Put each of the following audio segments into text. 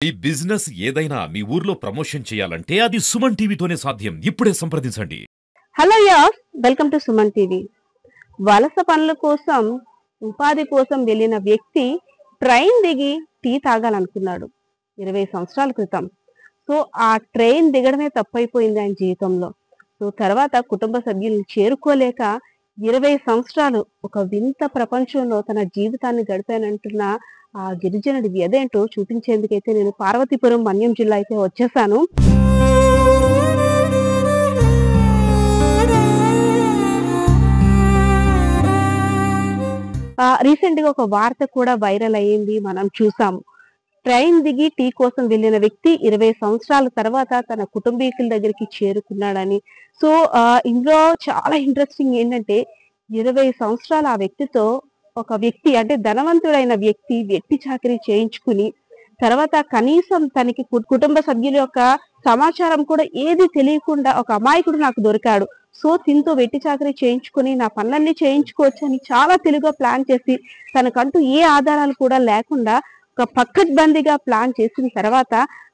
ఈ బిజినెస్ ఏదైనా మీ ఊర్లో ప్రమోషన్ చేయాలంటే అది సుమన్ టీవీతోనే సాధ్యం. ఇప్పుడే సంప్రదించండి. Hello yes, welcome to Suman TV. వలస పనుల కోసం ఉపాధి కోసం వెళ్ళిన వ్యక్తి ట్రైన్ దిగి టీ తాగాలనుకున్నాడు 20 సంవత్సరాల క్రితం. సో ఆ ట్రైన్ దిగడమే తప్పైపోయింది ఆయన జీవితంలో. సో తర్వాత కుటుంబ సభ్యులను చేరుకోలేక 20 సంవత్సరాలు ఒక వింత ప్రపంచంలో తన జీవితాన్ని గడిపానంటున్న ఆ గిరిజనుడి వ్యధేంటో చూపించేందుకైతే నేను పార్వతీపురం మన్యం జిల్లా అయితే వచ్చేసాను. రీసెంట్ గా ఒక వార్త కూడా వైరల్ అయ్యింది, మనం చూసాము. ట్రైన్ దిగి టీ కోసం వెళ్ళిన వ్యక్తి 20 సంవత్సరాల తర్వాత తన కుటుంబీకుల దగ్గరికి చేరుకున్నాడని. సో ఇందులో చాలా ఇంట్రెస్టింగ్ ఏంటంటే 20 సంవత్సరాల ఆ వ్యక్తితో ఒక వ్యక్తి అంటే ధనవంతుడైన వ్యక్తి వెట్టి చాకరీ చేయించుకుని తర్వాత కనీసం తనకి కుటుంబ సభ్యుల యొక్క సమాచారం కూడా ఏది తెలియకుండా ఒక అమాయకుడు నాకు దొరికాడు, సో తింతో వెట్టి చాకరీ చేయించుకుని నా పనులన్నీ చేయించుకోవచ్చు అని చాలా తెలివిగా ప్లాన్ చేసి తనకంటూ ఏ ఆధారాలు కూడా లేకుండా ఒక పక్కడ్బందీగా ప్లాన్ చేసిన తర్వాత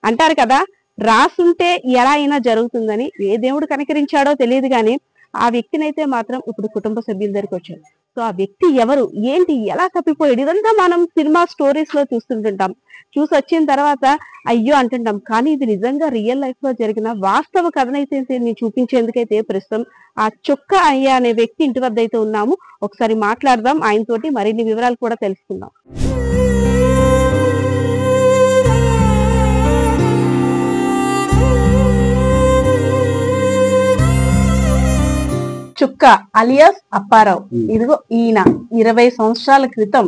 అంటారు కదా, రాసుంటే ఎలా అయినా జరుగుతుందని. ఏ దేవుడు కనికరించాడో తెలియదు కానీ ఆ వ్యక్తినైతే మాత్రం ఇప్పుడు కుటుంబ సభ్యుల దగ్గరికి వచ్చాడు. సో ఆ వ్యక్తి ఎవరు, ఏంటి, ఎలా తప్పిపోయాడు, ఇదంతా మనం సినిమా స్టోరీస్ లో చూస్తుంటుంటాం. చూసి వచ్చిన తర్వాత అయ్యో అంటుంటాం, కానీ ఇది నిజంగా రియల్ లైఫ్ లో జరిగిన వాస్తవ కథనైతే నేను చూపించేందుకైతే ప్రస్తుతం ఆ చొక్క అయ్య అనే వ్యక్తి ఇంటి వద్ద అయితే ఉన్నాము. ఒకసారి మాట్లాడదాం ఆయనతోటి, మరిన్ని వివరాలు కూడా తెలుసుకుందాం. చుక్క అలియాస్ అప్పారావు. ఇదిగో ఈయన 20 సంవత్సరాల క్రితం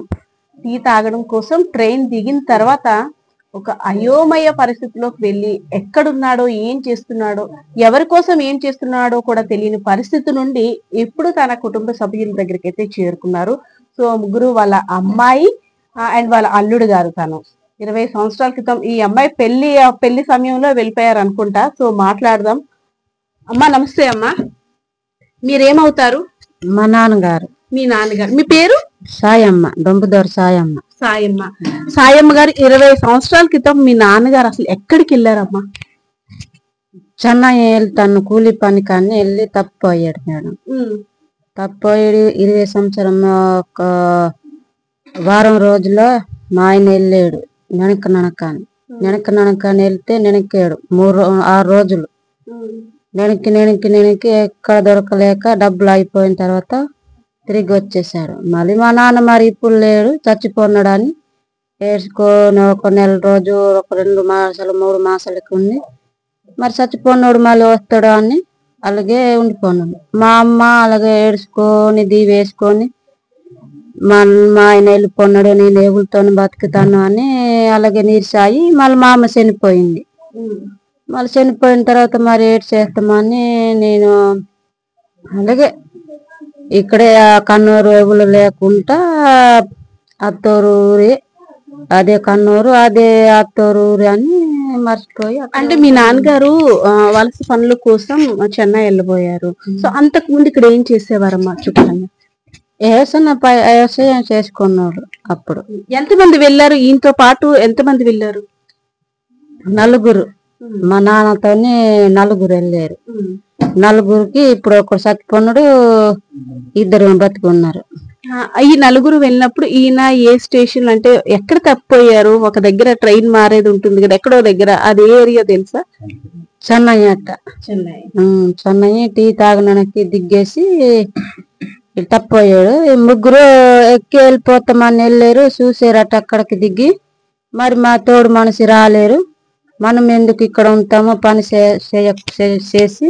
టీ తాగడం కోసం ట్రైన్ దిగిన తర్వాత ఒక అయోమయ పరిస్థితిలోకి వెళ్ళి ఎక్కడున్నాడో, ఏం చేస్తున్నాడో, ఎవరి కోసం ఏం చేస్తున్నాడో కూడా తెలియని పరిస్థితి నుండి ఇప్పుడు తన కుటుంబ సభ్యుల దగ్గరికి అయితే చేరుకున్నారు. సో ముగ్గురు, వాళ్ళ అమ్మాయి అండ్ వాళ్ళ అల్లుడు గారు. తను 20 సంవత్సరాల క్రితం ఈ అమ్మాయి పెళ్లి సమయంలో వెళ్ళిపోయారు అనుకుంటా. సో మాట్లాడదాం. అమ్మా నమస్తే. అమ్మా మీరేమవుతారు? మా నాన్నగారు. మీ నాన్నగారు. మీ పేరు? సాయమ్మ, దొంపదోరు సాయమ్మ. సాయమ్మ. సాయమ్మ గారు 20 సంవత్సరాల క్రితం మీ నాన్నగారు అసలు ఎక్కడికి వెళ్ళారమ్మా? చెన్నై వెళ్తాను కూలి పని కానీ వెళ్ళి తప్పిపోయాడు మేడం. తప్పిపోయాడు 20 సంవత్సరం. ఒక వారం రోజుల్లో మా ఆయన వెళ్ళాడు నెనక వెళ్తే నెనక్కాడు 6 రోజులు. నెనకి ఎక్కడ దొరకలేక డబ్బులు అయిపోయిన తర్వాత తిరిగి వచ్చేసాడు. మళ్ళీ మా నాన్న మరి ఇప్పుడు లేడు, చచ్చిపోన్నాడు అని ఏడ్చుకొని ఒక నెల రోజు, ఒక 2 మాసాలు 3 మాసాలకి ఉంది. మరి చచ్చిపోన్నాడు మళ్ళీ వస్తాడు అని అలాగే ఉండిపోన్నాడు. మా అమ్మ అలాగే ఏడ్చుకొని వేసుకొని మా ఆయన వెళ్ళిపోన్నాడు, నేను ఏగులతో బతుకుతాను అని అలాగే నీరుసాయి. మళ్ళీ మా అమ్మ చనిపోయింది. మళ్ళీ చనిపోయిన తర్వాత మరి ఏడు చేస్తామని నేను అలాగే ఇక్కడే కన్నూరు ఏగులు లేకుండా అత్తూరు ఊరి, అదే కన్నూరు అదే అత్తూరు ఊరి అని మర్చిపోయి. అంటే మీ నాన్నగారు వలస పనుల కోసం చెన్నై వెళ్ళిపోయారు. సో అంతకు ముందు ఇక్కడ ఏం చేసేవారమ్మా? చుట్టూ వ్యవసాయం చేసుకున్నాడు. అప్పుడు ఎంతమంది వెళ్ళారు? ఈయనతో పాటు ఎంతమంది వెళ్ళారు? నలుగురు. మా నాన్నతోని 4 వెళ్ళారు. 4కి ఇప్పుడు ఒకడు చచ్చిపోన్నాడు, 2 బతుకున్నారు. ఈ 4 వెళ్ళినప్పుడు ఈయన ఏ స్టేషన్ అంటే ఎక్కడ తప్పిపోయారు? ఒక దగ్గర ట్రైన్ మారేది ఉంటుంది కదా, ఎక్కడో దగ్గర, అది ఏ ఏరియా తెలుసా? చెన్నై అట్ట. చెన్నై టీ తాగడానికి దిగ్గేసి తప్పిపోయాడు. 3 ఎక్కి వెళ్ళిపోతామని వెళ్ళారు, చూసారట అక్కడికి దిగి. మరి మా తోడు మనిషి రాలేరు, మనం ఎందుకు ఇక్కడ ఉంటామో, పని చేసి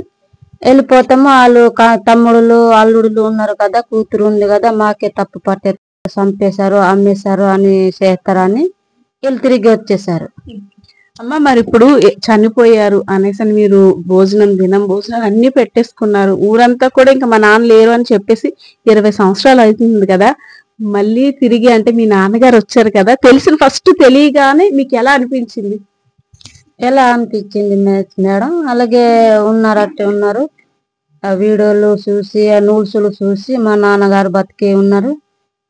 వెళ్ళిపోతాము. వాళ్ళు తమ్ముళ్ళు అల్లుడులు ఉన్నారు కదా, కూతురు ఉంది కదా, మాకే తప్పు పట్టే చంపేశారు అమ్మేశారు అని చేస్తారని వీళ్ళు తిరిగి వచ్చేసారు. అమ్మ మరి ఇప్పుడు చనిపోయారు అనేసి మీరు భోజనం అన్ని పెట్టేసుకున్నారు. ఊరంతా కూడా ఇంకా మా నాన్న లేరు అని చెప్పేసి 20 సంవత్సరాలు అవుతుంది కదా, మళ్ళీ తిరిగి అంటే మీ నాన్నగారు వచ్చారు కదా, ఫస్ట్ తెలియగానే మీకు ఎలా అనిపించింది? ఎలా అనిపించింది మేడం, అలాగే ఉన్నారు. ఆ వీడియోలు చూసి, ఆ న్యూస్లు చూసి మా నాన్నగారు బతికే ఉన్నారు,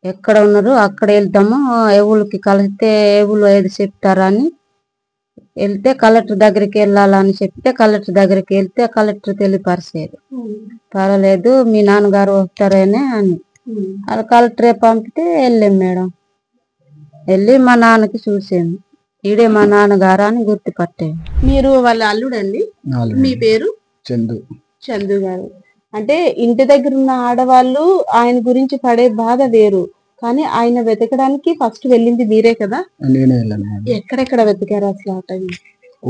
ఎక్కడ ఉన్నారు అక్కడ వెళ్తాము, ఎవరికి కలిస్తే ఎవరు ఏది చెప్తారని వెళ్తే కలెక్టర్ దగ్గరికి వెళ్ళాలని చెప్తే కలెక్టర్ దగ్గరికి వెళ్తే కలెక్టర్ తెలియపరిచేది. పర్వాలేదు మీ నాన్నగారు వస్తారని అని అది కలెక్టరే పంపితే వెళ్ళాం మేడం. వెళ్ళి మా నాన్నకి చూసాము, ఈడే మా నాన్నగారు అని గుర్తుపట్టాము. మీరు వాళ్ళ అల్లుడండి? మీ పేరు? చందు. చందు గారు. అంటే ఇంటి దగ్గర ఉన్న ఆడవాళ్ళు ఆయన గురించి పడే బాధ వేరు, కానీ ఆయన వెతకడానికి ఫస్ట్ వెళ్ళింది మీరే కదా? నేనే వెళ్ళాను మేడం. ఎక్కడెక్కడ వెతికారు అసలు ఆ టైం?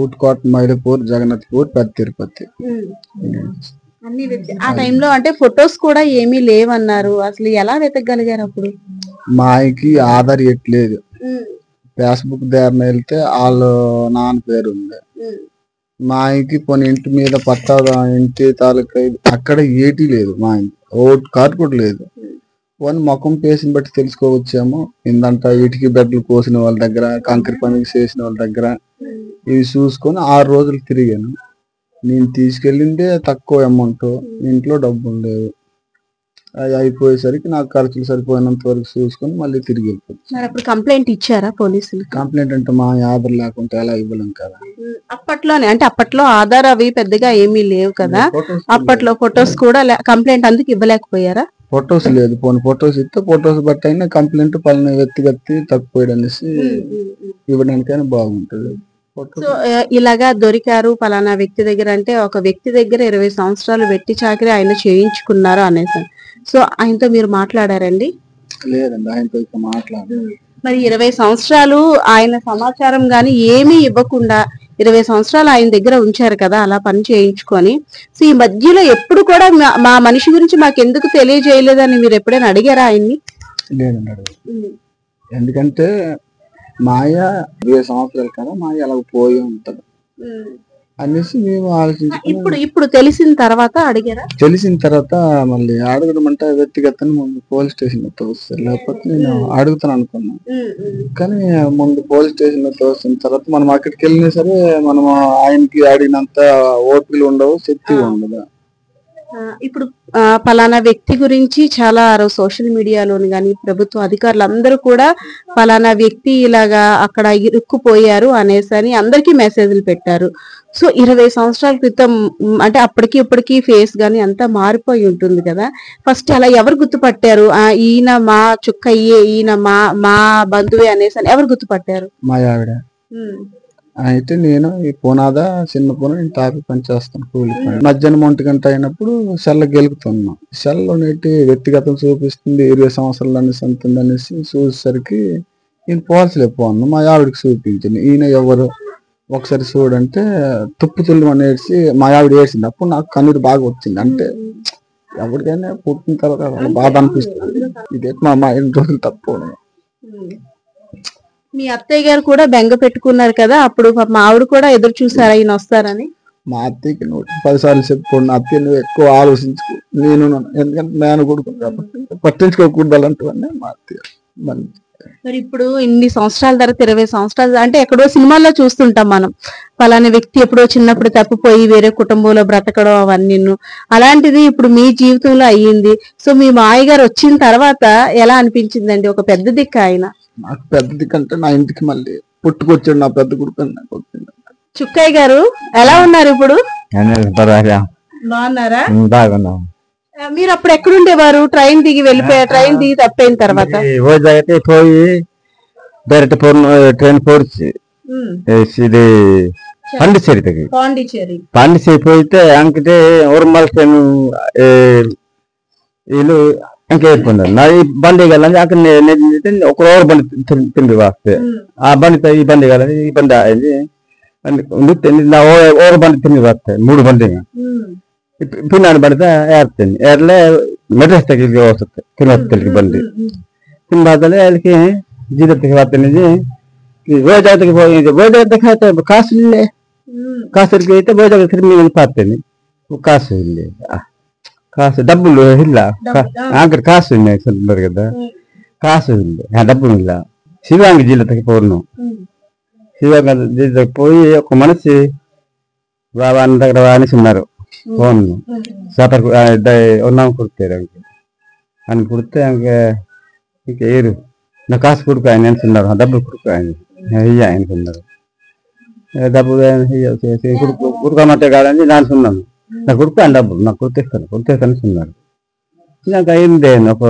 ఊట్కోట్, మైలపూర్, జగన్నాథ్పూర్, పెద్ద తిరుపతి. అన్ని ఆ టైంలో అంటే ఫొటోస్ కూడా ఏమీ లేవన్నారు. అసలు ఎలా వెతకగలిగారు అప్పుడు? మా ఆయనకి ఆధార్ ఎట్లేదు, ఫేస్బుక్ దారిన వెళ్తే వాళ్ళ నాన్న పేరు ఉంది. మా ఆయనకి కొన్ని ఇంటి మీద పట్టా, ఇంటి తాలూకా అక్కడ ఏటీ లేదు. మా ఆయన ఓటు కార్డు కూడా లేదు. పోనీ ముఖం పేసిన బట్టి తెలుసుకోవచ్చేమో. ఇందంట ఇటుకి బెడ్లు కోసిన వాళ్ళ దగ్గర, కంకర పని చేసిన వాళ్ళ దగ్గర ఇవి చూసుకొని 6 రోజులు తిరిగాను. నేను తీసుకెళ్ళిందే తక్కువ అమౌంట్, ఇంట్లో డబ్బులు లేవు. అది అయిపోయేసరికి నాకు ఖర్చులు సరిపోయినంత వరకు చూసుకొని మళ్ళీ తిరిగి వెళ్ళిపోతుంది. మరి అప్పుడు కంప్లైంట్ ఇచ్చారా పోలీసులు? కంప్లైంట్ అంటే మా ఆధార్ లేకుంటే ఎలా ఇవ్వలేం కదా. అప్పట్లోనే అంటే అప్పట్లో ఆధార్ అవి పెద్దగా ఏమీ లేవు కదా, అప్పట్లో ఫొటోస్ కూడా కంప్లైంట్ అందుకు ఇవ్వలేకపోయారా? ఫొటోస్ లేదు. పోనీ ఫొటోస్ ఇస్తే ఫొటోస్ బట్టి అయినా కంప్లైంట్ పలానా వ్యక్తి తక్కువ అనేసి ఇవ్వడానికైనా బాగుంటది. సో ఇలాగా దొరికారు పలానా వ్యక్తి దగ్గర అంటే, ఒక వ్యక్తి దగ్గర 20 సంవత్సరాలు వెట్టి చాకరీ ఆయన చేయించుకున్నారు అనేసి. సో ఆయనతో మీరు మాట్లాడారండి? లేదండి, ఆయనతో ఇక మాట్లాడారు. మరి 20 సంవత్సరాలు ఆయన సమాచారం గాని ఏమీ ఇవ్వకుండా 20 సంవత్సరాలు ఆయన దగ్గర ఉంచారు కదా అలా పని చేయించుకొని. సో ఈ మధ్యలో ఎప్పుడు కూడా మా మనిషి గురించి మాకు ఎందుకు తెలియజేయలేదని మీరు ఎప్పుడైనా అడిగారా ఆయన్ని? లేదండి, అడగదు. ఎందుకంటే మాయ 20 సంవత్సరాలు కదా, మాయ అలా పోయి ఉంటది అనేసి మేము ఆలోచించుకుని ఇప్పుడు తెలిసిన తర్వాత అడిగారా? తెలిసిన తర్వాత మళ్ళీ అడగడం అంటే వ్యక్తిగతంగా ముందు పోలీస్ స్టేషన్ లో తోస్తారు, లేకపోతే నేను అడుగుతాను అనుకున్నాను. కానీ ముందు పోలీస్ స్టేషన్ లో తోసిన తర్వాత మనం అక్కడికి వెళ్ళినా సరే మనం ఆయనకి అడిగినంత ఓపికలు ఉండవు, శక్తి ఉండదు. ఇప్పుడు పలానా వ్యక్తి గురించి చాలా సోషల్ మీడియాలోని కానీ ప్రభుత్వ అధికారులు అందరూ కూడా పలానా వ్యక్తి ఇలాగా అక్కడ ఇరుక్కుపోయారు అనేసి అని అందరికీ మెసేజ్లు పెట్టారు. సో 20 సంవత్సరాల క్రితం అంటే అప్పటికి ఇప్పటికీ ఫేస్ గానీ అంతా మారిపోయి ఉంటుంది కదా. ఫస్ట్ అలా ఎవరు గుర్తుపట్టారు ఈయన మా చుక్కయ్యే, ఈయన మా బంధువే అనేసి అని ఎవరు గుర్తుపట్టారు? మా ఆవిడ. అయితే నేను ఈ పునాద చిన్న పున తాపి పని చేస్తాను, కూలి పని. మధ్యాహ్నం 1 గంట అయినప్పుడు సెల్ల గెలుపుతున్నా. సెల్లో నేటి వ్యక్తిగతం చూపిస్తుంది 20 సంవత్సరాలు అనేసి అంతుంది అనేసి చూసేసరికి ఈయన పోల్చలేకపోను. మా ఆవిడకి చూపించింది. ఈయన ఎవరు ఒకసారి చూడంటే తుప్పు తుల్లు అని ఏడ్చి మా ఆవిడ ఏడ్చింది. అప్పుడు నాకు కన్నీరు బాగా వచ్చింది. అంటే ఎవరికైనా పుట్టిన తర్వాత బాధ అనిపిస్తుంది. ఇదే మా అమ్మ 2 రోజులు తప్పు. మీ అత్తయ్య గారు కూడా బెంగ పెట్టుకున్నారు కదా అప్పుడు, మా ఆవిడ కూడా ఎదురు చూసారా ఈయన వస్తారని? మా అత్తయ్యకి 10 సార్లు చెప్పుకోండి, అత్తయ్య నువ్వు ఎక్కువ ఆలోచించుకో, నేను ఎందుకంటే నేను కొడుకుని కాబట్టి పట్టించుకోకూడదు అలాంటివన్నీ మా అత్తయ్య. మరి ఇప్పుడు ఇన్ని సంవత్సరాల తర్వాత 20 సంవత్సరాలు అంటే ఎక్కడో సినిమాల్లో చూస్తుంటాం మనం, పలానా వ్యక్తి ఎప్పుడో చిన్నప్పుడు తప్పిపోయి వేరే కుటుంబంలో బ్రతకడం అవన్నీ. అలాంటిది ఇప్పుడు మీ జీవితంలో అయ్యింది. సో మీ మాయ గారు వచ్చిన తర్వాత ఎలా అనిపించిందండి? ఒక పెద్ద దిక్కు ఆయన. నాకు పెద్ద దిక్కు అంటే నా ఇంటికి మళ్ళీ పుట్టుకొచ్చాడు నా పెద్ద కొడుకు. చుక్కయ్య గారు ఎలా ఉన్నారు ఇప్పుడు? బాగున్నారా? బాగున్నాం. మీరు అప్పుడు ఎక్కడుండేవారు? ట్రైన్ దిగి వెళ్ళిపోయారు, ట్రైన్ దిగి తప్పైన తర్వాత పోయి డైరెక్ట్ ట్రైన్ పోర్చి ఇది పాండిచేరి పోయితే అంకితే ఊర్మల్ ట్రైన్ వీళ్ళు ఇంకా అయిపోయినారు. నా ఈ బండి వెళ్ళాలి అక్కడ ఒక రోజు బండి తిండి వస్తే ఆ బండితో ఈ బండి వెళ్ళాలి, ఈ బండి అయింది నా ఓ బండి తిండి వస్తాయి 3 బండి పిన్నాడు పడితే ఏరుతుంది. ఏర్లే మెడ్రాస్ దగ్గరికి వస్తుంది తిరుపతికి బండి తిని బాధలే వాళ్ళకి జీవితకి వస్తుంది. వైజాగ్కి పోయింది, వైజాగ్ అయితే కాసులే కాసులకి అయితే వైజాగ్ తిరిగి పారుతుంది. కాసు డబ్బులు ಇಲ್ಲ అక్కడ కాసు ఉన్నాయి కదా, కాసు డబ్బులు ಇಲ್ಲ. శివాంగి జిల్లాకి పోను, శివాంగి జిల్లాకి పోయి ఒక మనిషి బాబా అన్న దగ్గర అనేసి ఉన్నారు. ఫోన్ సాపర్ ఉన్నాం కుడతారు అని కుడితే ఇంక ఏరు నా కాసు కుడుకు ఆయన అనుకున్నారు, డబ్బులు కుడుకు ఆయన ఆయనకున్నారు. డబ్బు కుడుకోమంటే కాదని నేను ఉన్నాను. నాకు కుడుతాను డబ్బులు, నాకు కుర్తిస్తాను ఉన్నారు. నాకు అయింది ఒక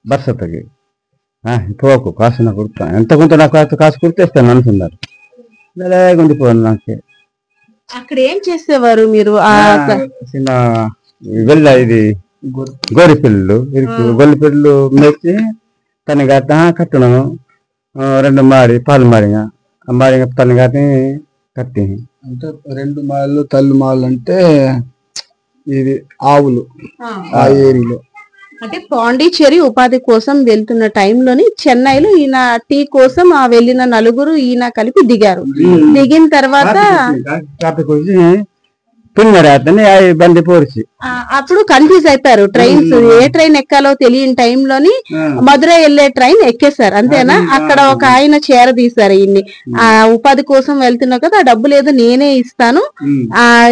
భర్తకి పోకు కాసు నాకు కుడుతాను, ఎంత కొంత నాకు కాసు కుర్తిస్తాను అనుకున్నారు. ఉండిపోయాను. నాకు అక్కడ ఏం చేసేవారు మీరు? చిన్న వెళ్ళ ఇది గొర్రె పిల్లలు గొర్రె పిల్లలు మెచ్చి తన గట్ట కట్టడం 2 మాడి పాలు మాడిగా తన గట్టి కట్టి అంటే 2 మాళ్ళు తల్లి మాళ్ళు అంటే ఇది ఆవులు ఆ ఏరియాలో. అంటే పాండిచ్చేరి ఉపాధి కోసం వెళ్తున్న టైంలోని చెన్నైలో ఈయన టీ కోసం వెళ్ళిన నలుగురు ఈయన కలిపి దిగారు. దిగిన తర్వాత బండి పోర్చి అప్పుడు కన్ఫ్యూజ్ అయిపోయారు. ట్రైన్స్ ఏ ట్రైన్ ఎక్కాలో తెలియని టైంలోని మధురై వెళ్లే ట్రైన్ ఎక్కేశారు. అంతేనా? అక్కడ ఒక ఆయన చేరదీశారు ఈయన్ని. ఆ ఉపాధి కోసం వెళ్తున్నావు కదా, ఆ డబ్బు లేదు నేనే ఇస్తాను,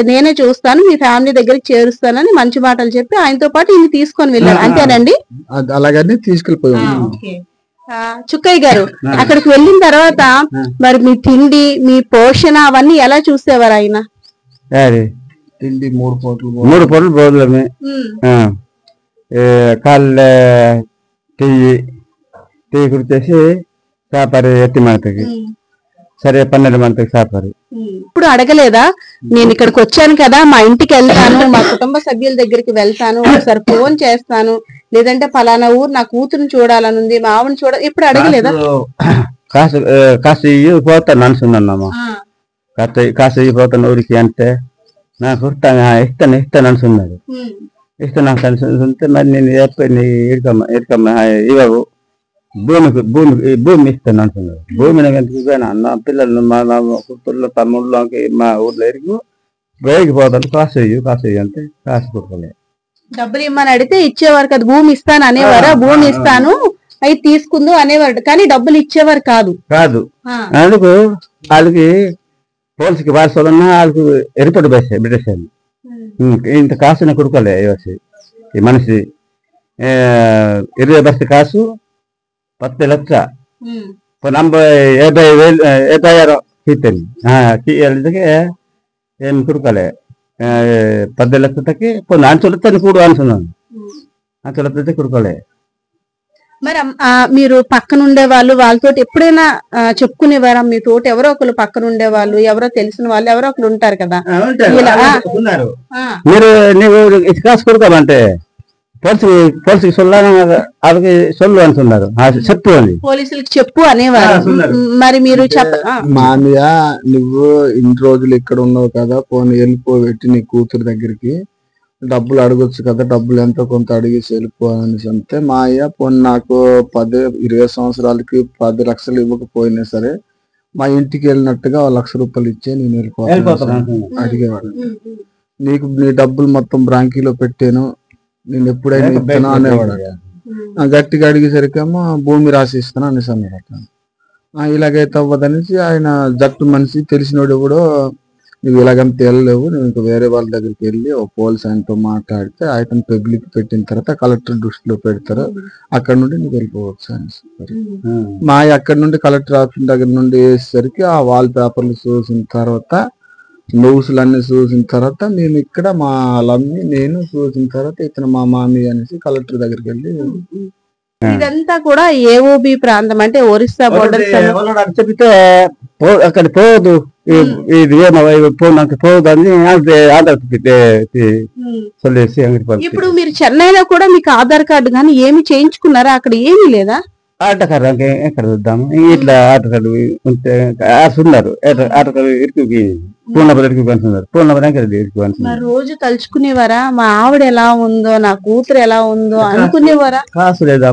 నేనే చూస్తాను, మీ ఫ్యామిలీ దగ్గరికి చేరుస్తానని మంచి మాటలు చెప్పి ఆయనతో పాటు ఈయన తీసుకొని వెళ్ళారు. అంతేనండి? అలాగనే తీసుకెళ్ళిపోయాం. చుక్కయ్య గారు, అక్కడికి వెళ్ళిన తర్వాత మరి మీ తిండి, మీ పోషణ అవన్నీ ఎలా చూసేవారు ఆయన? తిండి 3 పూటలు భోజనమే. కాళ్ళ టీ కుడిచేసి చాపారి ఎత్తి మనతకి సరే 12 మందికి చాపారి. ఇప్పుడు అడగలేదా, నేను ఇక్కడికి వచ్చాను కదా, మా ఇంటికి వెళ్తాను, మా కుటుంబ సభ్యుల దగ్గరికి వెళ్తాను, ఒకసారి ఫోన్ చేస్తాను, లేదంటే పలానా ఊరు నా కూతురుని చూడాలని ఉంది, మా ఆవిడని చూడాలి, ఇప్పుడు అడగలేదా? కాసు పోతాను అనుకున్నామ్మా, కాసు పోతాను ఊరికి అంటే నాకు ఇస్తాను అనుకున్నాడు. ఇస్తాను అనుకుంటే మరి నేను ఇడకమ్మ ఇవ్వవు, భూమి ఇస్తాను అనుకున్నాడు. భూమిని ఎందుకు అన్న పిల్లలు మా కూతుర్లు తమ్ముళ్ళకి మా ఊర్లో ఎరిగి వేగిపోతాను, కాసు అంటే కాసు కుట్టుకోలేదు. డబ్బులు ఇమ్మని అడిగితే ఇచ్చేవారు కదా, భూమి ఇస్తాను అనేవారు, భూమి ఇస్తాను అవి తీసుకుందు అనేవారు, కానీ డబ్బులు ఇచ్చేవారు కాదు. అందుకు వాళ్ళకి పోలీసుకి వారసులన్నా వాళ్ళకి ఎరిపడి పెట్టేసాను. ఇంత కాసున కొడుకోలే ఈ మనిషి 20 బస్సు కాసు 10 లక్ష 50,000 కీర్తని ఏం కొడుకోలే 10 లక్షలకి కొన్ని అంచులతో కూడా అనుకున్నాను, అంచులతో కొడుకోలే. మరి మీరు పక్కన ఉండే వాళ్ళు వాళ్ళతో ఎప్పుడైనా చెప్పుకునేవారా? మీ తోటి ఎవరో ఒకరు పక్కన ఉండే వాళ్ళు, ఎవరో తెలిసిన వాళ్ళు ఎవరో ఒకరు ఉంటారు కదా, మీరు నీవు కాసు కొడుకోమంటే పోలీసుకి వాళ్ళకి సొల్లు అంటున్నారు, చెప్పు అని పోలీసులకి చెప్పు అనేవారు. మరి మీరు మామయ్య నువ్వు ఇన్ని రోజులు ఇక్కడ ఉన్నావు కదా, పోనీ వెళ్ళిపోబెట్టి నీ కూతురు దగ్గరికి డబ్బులు అడగొచ్చు కదా, డబ్బులు ఎంతో కొంత అడిగేసి వెళ్ళిపోవాలని అంటే మా అయ్య పోనీ నాకు 10-20 సంవత్సరాలకి 10 లక్షలు ఇవ్వకపోయినా సరే మా ఇంటికి వెళ్ళినట్టుగా 1 లక్ష రూపాయలు ఇచ్చే నేను వెళ్ళిపోతాను అడిగేవాడు. నీకు నీ డబ్బులు మొత్తం బ్రాంకీలో పెట్టాను, నేను ఎప్పుడైనా ఇస్తాను అనేవాడు. గట్టిగా అడిగేసరికేమో భూమి రాసి ఇస్తాను అనేసి అన్నాడు. ఇలాగైతే అవ్వదనేసి ఆయన జట్టు మనిషి తెలిసినోడు కూడా నువ్వు ఇలాగంతా వెళ్ళలేవు, నువ్వు ఇంకా వేరే వాళ్ళ దగ్గరికి వెళ్ళి ఒక పోలీస్ ఆయనతో మాట్లాడితే ఆయన పబ్లిక్ పెట్టిన తర్వాత కలెక్టర్ దృష్టిలో పెడతారు, అక్కడ నుండి నువ్వు వెళ్ళిపోవచ్చు అనేసి. మా అక్కడ నుండి కలెక్టర్ ఆఫీస్ దగ్గర నుండి వేసేసరికి ఆ వాల్ పేపర్లు చూసిన తర్వాత న్యూస్లు అన్ని చూసిన తర్వాత మేము ఇక్కడ మా వాళ్ళని నేను చూసిన తర్వాత ఇతను మా మామి అనేసి కలెక్టర్ దగ్గరికి వెళ్ళి ఇదంతా కూడా ఏఓబి ప్రాంతం అంటే ఒరిస్సా బోర్డర్ చెప్తే అక్కడ పోదు, ఇది నాకు పోదు అని ఇప్పుడు మీరు చెన్నైలో కూడా మీకు ఆధార్ కార్డు కానీ ఏమి చేయించుకున్నారా? అక్కడ ఏమీ లేదా? ఆటో కార్డు ఎక్కడ చూద్దాము, ఇట్లా ఆటో కార్డు ఉంటే ఉన్నారు, ఆటో కార్డు ఇరికి రోజు తలుచుకునేవారా మా ఆవిడ ఎలా ఉందో, నా కూతురు ఎలా ఉందో అనుకునేవారా? కాసు లేదా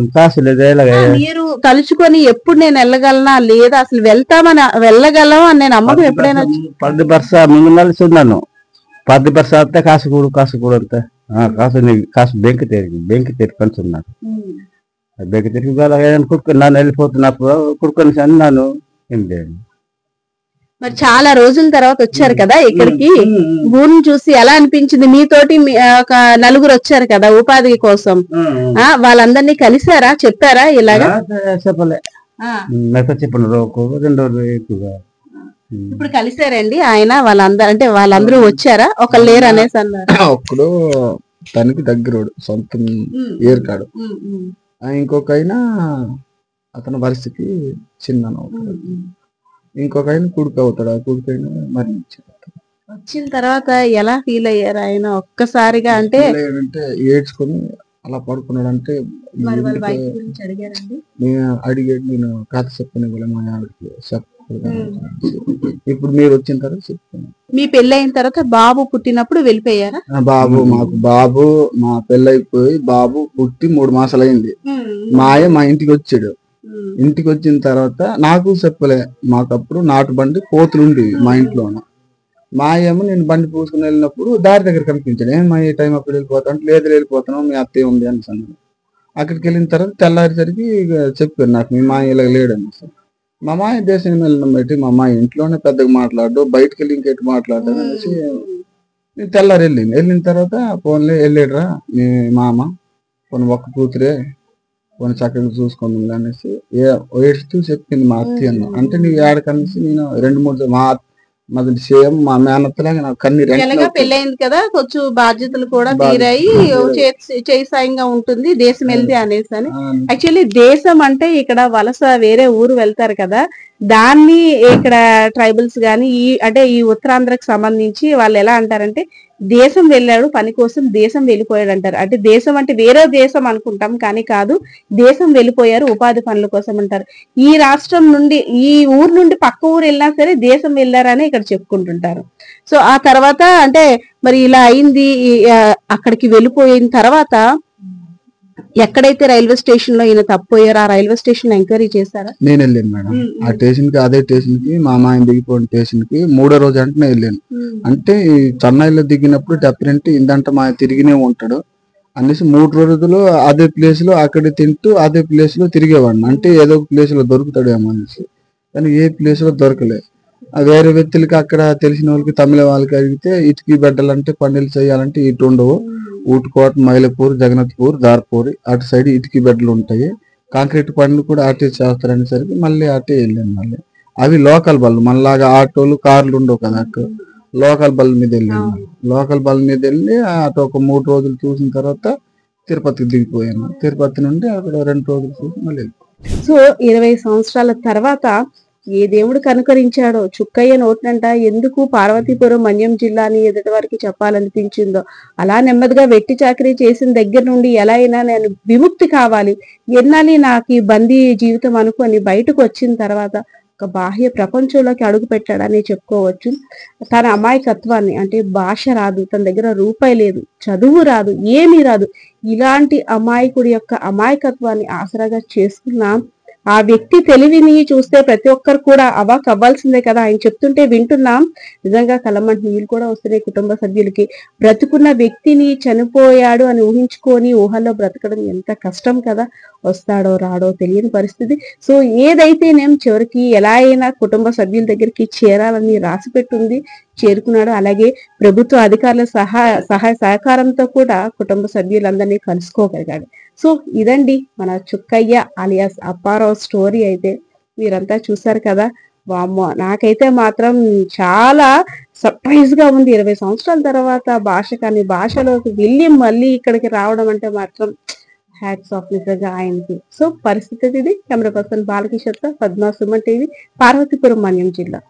మీరు తలుచుకొని ఎప్పుడు నేను వెళ్ళగలనా లేదా అసలు వెళ్ళగలం అని నేను నమ్మకం ఎప్పుడైనా? 10 బర్స ముందు నెలసి ఉన్నాను, 10 బర్స వస్తే కాసు కూడా అంతే కాసు బెంకి తెరి పంచున్నాను. బెంకి తిరిగి కుడుకున్నాను, వెళ్ళిపోతున్నప్పుడు కుడుకొని అన్నాను ఏం లేదు. మరి చాలా రోజుల తర్వాత వచ్చారు కదా ఇక్కడికి, ఊరిని చూసి ఎలా అనిపించింది? మీతోటి ఒక 4 వచ్చారు కదా ఉపాధి కోసం, వాళ్ళందరినీ కలిసారా? చెప్పారా ఇలాగా? చెప్పలే చెప్పండి, 2 రోజులు ఎక్కువగా ఇప్పుడు కలిసారండి ఆయన వాళ్ళందరూ, అంటే వాళ్ళందరూ వచ్చారా? ఒక లేరు అనేసి అన్నారు. ఒక్కడు తనకి దగ్గరోడు, సొంతం ఏరుకాడు. ఇంకొక అయినా అతని వరుసకి చిన్న ఇంకొక ఆయన కొడుకు అవుతాడు. ఆ కొడుకు అయినా మరణించాడు. వచ్చిన తర్వాత ఎలా ఫీల్ అయ్యారు ఆయన ఒక్కసారిగా? అంటే ఏడ్చుకొని అలా పడుకున్నాడు. అంటే నేను అడిగాడు, నేను కథ చెప్పని మా ఆవిడకి ఇప్పుడు మీరు వచ్చిన తర్వాత చెప్తాను. మీ పెళ్లి అయిన తర్వాత బాబు పుట్టినప్పుడు వెళ్ళిపోయారా? బాబు మా పెళ్ళైపోయి బాబు పుట్టి 3 మాసాలు అయింది. మా మా ఇంటికి వచ్చాడు. ఇంటికి వచ్చిన తర్వాత నాకు చెప్పలే. మాకప్పుడు నాటు బండి కోతులుండి మా ఇంట్లోన. మా ఏమో నేను బండి పూసుకుని వెళ్ళినప్పుడు దారి దగ్గర కనిపించాడు. మా ఏ టైం అప్పుడు వెళ్ళిపోతా అంటే లేదు వెళ్ళిపోతున్నాం, మీ అత్తయ్య ఉంది అని అన్నాడు. అక్కడికి వెళ్ళిన తర్వాత తెల్లారేసరికి చెప్పారు నాకు, మీ మా ఇలా లేడని. మా మాయ దేశం వెళ్ళినాం బట్టి మా అమ్మాయి ఇంట్లోనే పెద్దగా మాట్లాడు, బయటకు వెళ్ళి ఇంకెటు మాట్లాడతాను అనేసి నేను తెల్లారి వెళ్ళిన తర్వాత ఫోన్లో వెళ్ళాడురా మీ మామ, కొన్ని ఒక్క కూతురే, కొన్ని చక్కగా చూసుకుందాం అనేసి ఏడుస్తూ చెప్పింది మా అత్తయ్య అన్న. అంటే నీవు ఏడకనేసి నేను 2-3 మాది సేమ్ మా మేనత్తలాగా నాకు కన్నీరు. పెళ్ళైంది కదా, కొంచెం బాధ్యతలు కూడా తీరాయి, చేయి సాయంగా ఉంటుంది దేశం వెళ్తే అనేసి అని. యాక్చువల్లీ దేశం అంటే ఇక్కడ వలస వేరే ఊరు వెళ్తారు కదా, దాన్ని ఇక్కడ ట్రైబల్స్ గాని అంటే ఈ ఉత్తరాంధ్రకు సంబంధించి వాళ్ళు ఎలా అంటారంటే దేశం వెళ్ళాడు పని కోసం, దేశం వెళ్ళిపోయాడు అంటారు. అంటే దేశం అంటే వేరే దేశం అనుకుంటాం కానీ కాదు, దేశం వెళ్ళిపోయారు ఉపాధి పనుల కోసం అంటారు. ఈ రాష్ట్రం నుండి ఈ ఊరు నుండి పక్క ఊరు వెళ్ళినా సరే దేశం వెళ్ళారని ఇక్కడ చెప్పుకుంటుంటారు. సో ఆ తర్వాత అంటే మరి ఇలా అయింది. అక్కడికి వెళ్ళిపోయిన తర్వాత ఎక్కడైతే రైల్వే స్టేషన్ లో ఈయన తప్పిపోయారో ఆ రైల్వే స్టేషన్ ఎంక్వైరీ చేశారా? నేను వెళ్ళాను మేడం. ఆ స్టేషన్ కి, అదే స్టేషన్ కి, మా అమ్మాయిని దిగిపోయిన స్టేషన్ కి 3వ రోజు అంటే నేను వెళ్ళాను. అంటే చెన్నైలో దిగినప్పుడు డెఫినెట్ ఇందంటే మా తిరిగినే ఉంటాడు అనేసి 3 రోజులు అదే ప్లేస్ లో అక్కడ తింటూ అదే ప్లేస్ లో తిరిగేవాడిని. అంటే ఏదో ఒక ప్లేస్ లో దొరుకుతాడేమో అనేసి, కానీ ఏ ప్లేస్ లో దొరకలేదు. వేరే వ్యక్తులకి అక్కడ తెలిసిన వాళ్ళకి తమిళ వాళ్ళకి అడిగితే ఇటుకి బెడ్డలంటే పనులు చేయాలంటే ఇటు ఉండవు, ఊటుకోట, మైలపూర్, జగన్నాథ్పూర్, దార్పూర్ అటు సైడ్ ఇటుకి బెడ్డలు ఉంటాయి, కాంక్రీట్ పనులు కూడా అటే చేస్తారనేసరికి మళ్ళీ అటే వెళ్ళాను. మళ్ళీ అవి లోకల్ బళ్ళు, మనలాగా ఆటోలు కార్లు ఉండవు కదా, అటు లోకల్ బళ్ళ మీద వెళ్ళాను. లోకల్ బళ్ళ మీద వెళ్ళి అటు ఒక 3 రోజులు చూసిన తర్వాత తిరుపతికి దిగిపోయాను. తిరుపతి నుండి అక్కడ 2 రోజులు చూసి మళ్ళీ. సో 20 సంవత్సరాల తర్వాత ఏ దేవుడు కనుకరించాడో చుక్కయ్య నోటినంట ఎందుకు పార్వతీపురం మన్యం జిల్లా అని ఎదుటి వారికి చెప్పాలనిపించిందో, అలా నెమ్మదిగా వెట్టి చాకరీ చేసిన దగ్గర నుండి ఎలా అయినా నేను విముక్తి కావాలి, ఎన్నాలి నాకు ఈ బందీ జీవితం అనుకొని బయటకు వచ్చిన తర్వాత ఒక బాహ్య ప్రపంచంలోకి అడుగు పెట్టాడని చెప్పుకోవచ్చు. తన అమాయకత్వాన్ని, అంటే భాష రాదు, తన దగ్గర రూపాయి లేదు, చదువు రాదు, ఏమీ రాదు, ఇలాంటి అమాయకుడి యొక్క అమాయకత్వాన్ని ఆసరాగా చేసుకున్న ఆ వ్యక్తి తెలివిని చూస్తే ప్రతి ఒక్కరు కూడా అవాక్ అవ్వాల్సిందే కదా. ఆయన చెప్తుంటే వింటున్నాం, నిజంగా కలమంటి నీళ్ళు కూడా వస్తున్నాయి కుటుంబ సభ్యులకి. బ్రతుకున్న వ్యక్తిని చనిపోయాడు అని ఊహించుకొని ఊహల్లో బ్రతకడం ఎంత కష్టం కదా, వస్తాడో రాడో తెలియని పరిస్థితి. సో ఏదైతేనేం చివరికి ఎలా అయినా కుటుంబ సభ్యుల దగ్గరికి చేరాలని రాసి పెట్టుంది, చేరుకున్నాడు. అలాగే ప్రభుత్వ అధికారుల సహాయ సహకారంతో కూడా కుటుంబ సభ్యులందరినీ కలుసుకోగలిగాడు. సో ఇదండి మన చుక్కయ్య అలియాస్ అప్పారావు స్టోరీ. అయితే మీరంతా చూసారు కదా. వామ్మో, నాకైతే మాత్రం చాలా సర్ప్రైజ్ గా ఉంది. 20 సంవత్సరాల తర్వాత భాషలోకి వెళ్ళి మళ్ళీ ఇక్కడికి రావడం అంటే మాత్రం హ్యాట్స్ ఆఫ్ నిజంగా ఆయనకి. సో పరిస్థితి ఇది. Camera person Balakishore, Padma, Suman TV, Parvathipuram Manyam జిల్లా.